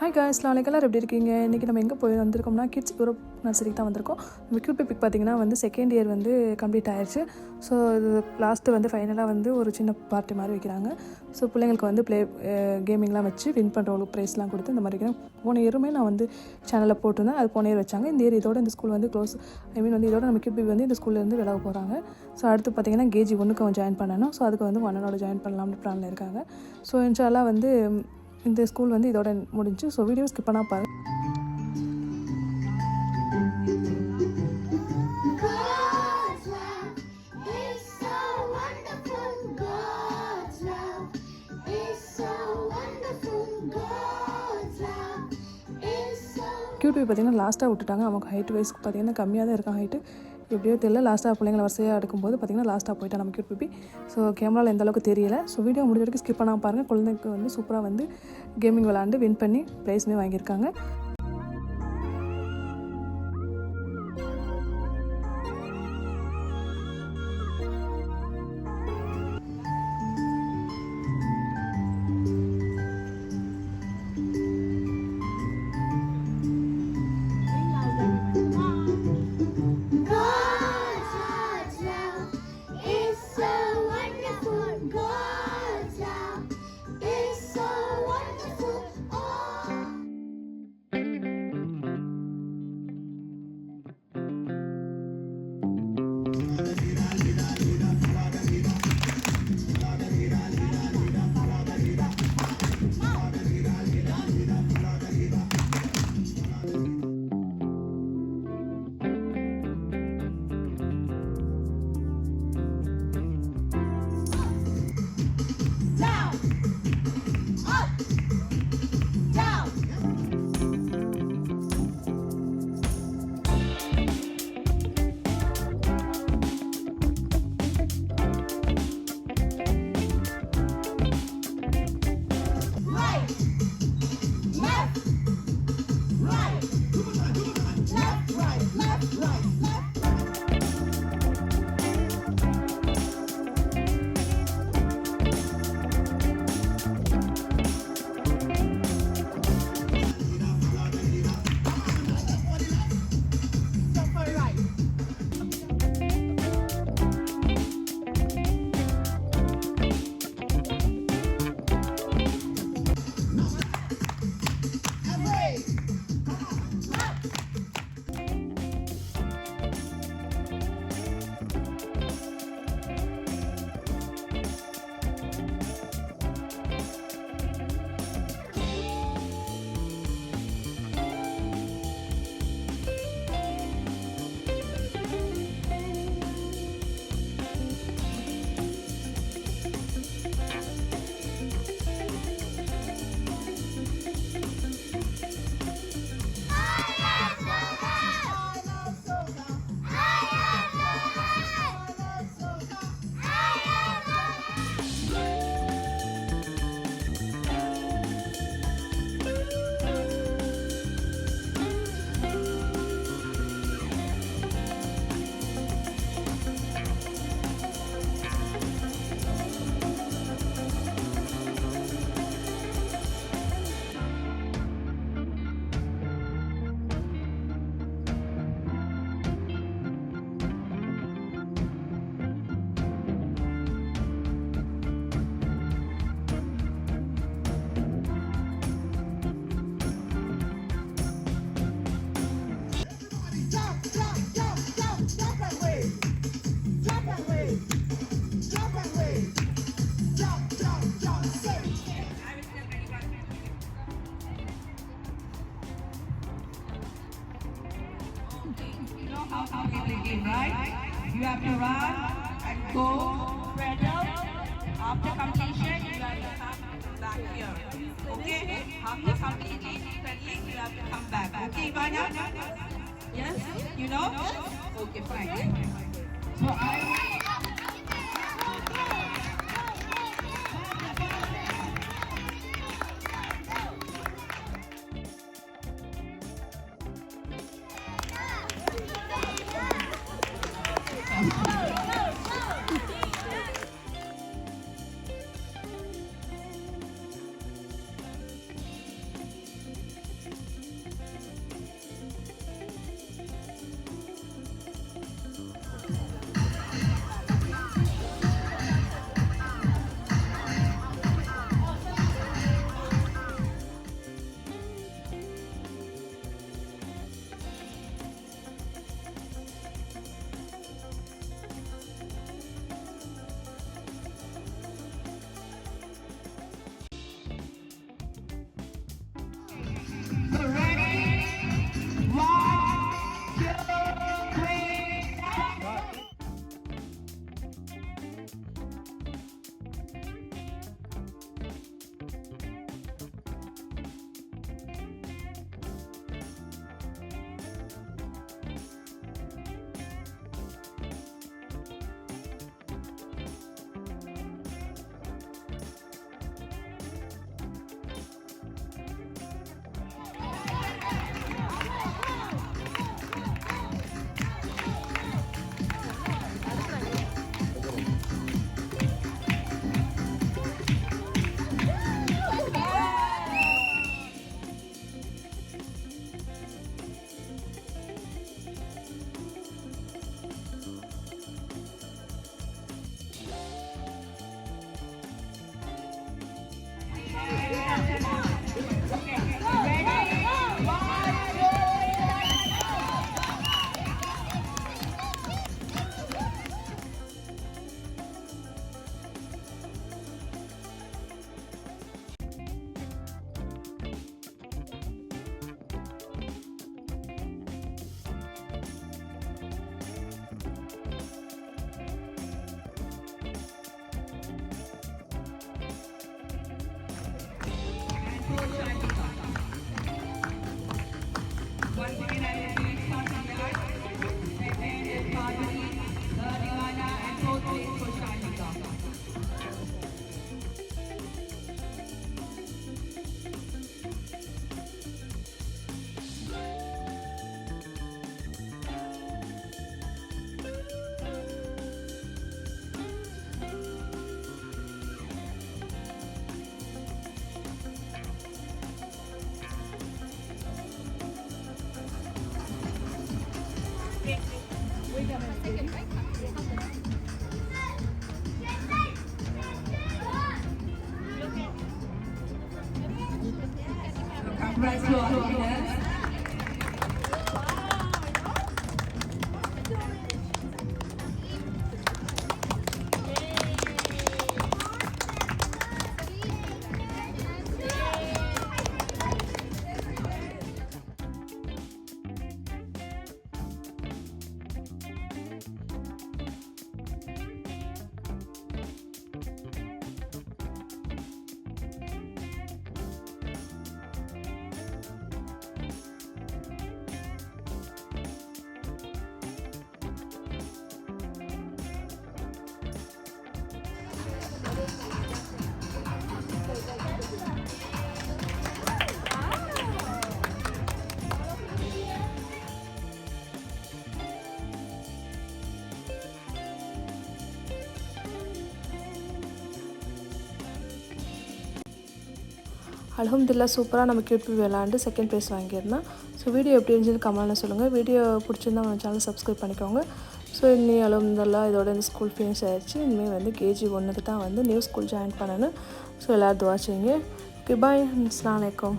Hi guys, நாளைக்கு எல்லோரும் எப்படி இருக்கீங்க? இன்றைக்கி நம்ம எங்கே போய் வந்திருக்கோம்னா கிட்ஸ் யூரோப் நர்சரிக்கு தான் வந்திருக்கோம். நம்ம கியூபி பிக் பார்த்திங்கன்னா வந்து செகண்ட் இயர் வந்து கம்ப்ளீட் ஆயிடுச்சு. ஸோ இது லாஸ்ட்டு வந்து ஃபைனலாக வந்து ஒரு சின்ன பார்ட்டி மாதிரி வைக்கிறாங்க. ஸோ பிள்ளைங்களுக்கு வந்து கேமிங்லாம் வச்சு வின் பண்ணுறவங்களுக்கு ப்ரைஸ்லாம் கொடுத்து இந்த மாதிரி வைக்கிறாங்க. போன இயருமே நான் வந்து சேனலில் போட்டிருந்தேன். அது போன இயர் வச்சாங்க. இந்த இயர் இதோட இந்த ஸ்கூல் வந்து க்ளோஸ், வந்து இதோட நம்ம கியூபி வந்து இந்த ஸ்கூல்லேருந்து விலக போகிறாங்க. ஸோ அடுத்து பார்த்திங்கன்னா கேஜி 1க்கு அவன் ஜாயின் பண்ணணும். ஸோ அதுக்கு வந்து 1 ஜாயின் பண்ணலாம்னு பிளானில் இருக்காங்க. ஸோ இன்ஷால்லா வந்து இந்த ஸ்கூல் வந்து இதோட முடிஞ்சு. ஸோ வீடியோ ஸ்கிப் பண்ணால் பாருங்கள். கியூபி பார்த்திங்கன்னா லாஸ்ட்டாக விட்டுட்டாங்க. அவங்க ஹைட் வைஸ்க்கு பார்த்திங்கன்னா கம்மியாக தான் இருக்கான் ஹைட்டு. எப்படியோ தெரியல. லாஸ்ட்டாக பிள்ளைங்களை வரிசையாக எடுக்கும்போது பார்த்திங்கன்னா லாஸ்ட்டாக போயிட்டா நம்ம கியூபி. ஸோ கேமராவில் எந்த அளவுக்கு தெரியல. ஸோ வீடியோ முடிஞ்ச வரைக்கும் ஸ்கிப் பண்ணாமல் பாருங்கள். குழந்தைக்கு வந்து சூப்பராக வந்து கேமிங் விளாண்டு வின் பண்ணி ப்ரைஸுமே வாங்கியிருக்காங்க. How we play game, right? You have to run and go spread out. After completion, you have to come back here. Okay? After completing spreading, you have to come back. Okay, Ivana? Yes? You know? Okay, fine. So I... Congrats to all winners. அல்ஹம்துலில்லாஹ் சூப்பராக நம்ம cute B விளாண்டு second prize வாங்கியிருந்தேன். So video எப்படி இருந்துச்சுன்னு கமெண்ட்டில் சொல்லுங்கள். Video பிடிச்சிருந்தா நம்ம சேனல் சப்ஸ்கிரைப் பண்ணிக்கோங்க. ஸோ இன்னி அல்ஹம்துலில்லாஹ் இதோட இந்த ஸ்கூல் ஃபினிஷ் ஆயிடுச்சு. இனிமேல் வந்து கேஜி 1க்கு தான் வந்து நியூ ஸ்கூல் ஜாயின் பண்ணணும். ஸோ எல்லோரும் துவா செய்யுங்க. Okay bye. அஸ்ஸலாமு அலைக்கும்.